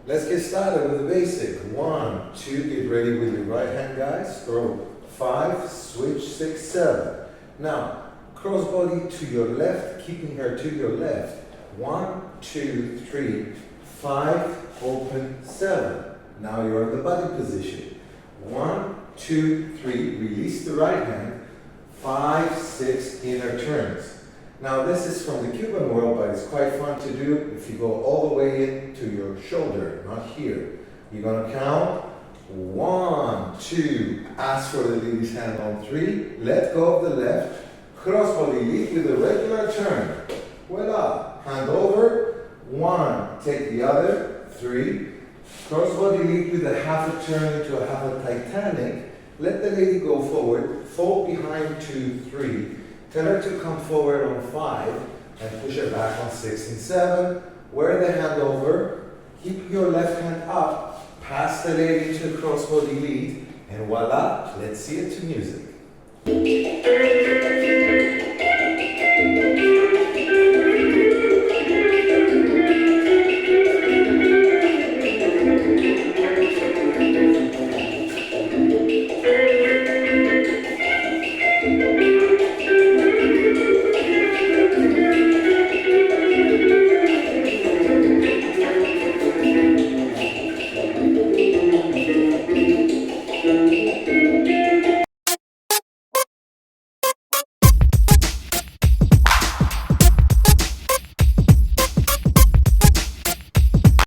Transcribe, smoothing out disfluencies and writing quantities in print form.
Let's get started with the basic. 1, 2, get ready with your right hand, guys. Throw 5, switch 6, 7. Now, crossbody to your left, keeping her to your left. 1, 2, 3, 5, open 7. Now you're in the body position. 1, 2, 3, release the right hand. 5, 6, inner turns. Now this is from the Cuban world, but it's quite fun to do if you go all the way into your shoulder, not here. You're going to count 1, 2, ask for the lady's hand on 3, let go of the left, crossbody lead with a regular turn. Voila, hand over, 1, take the other, 3, crossbody lead with a half a turn into a half a Titanic, let the lady go forward, fold behind 2, 3, tell her to come forward on 5 and push her back on 6 and 7. Wear the hand over, keep your left hand up, pass the lady to crossbody lead, and voila, let's see it to music.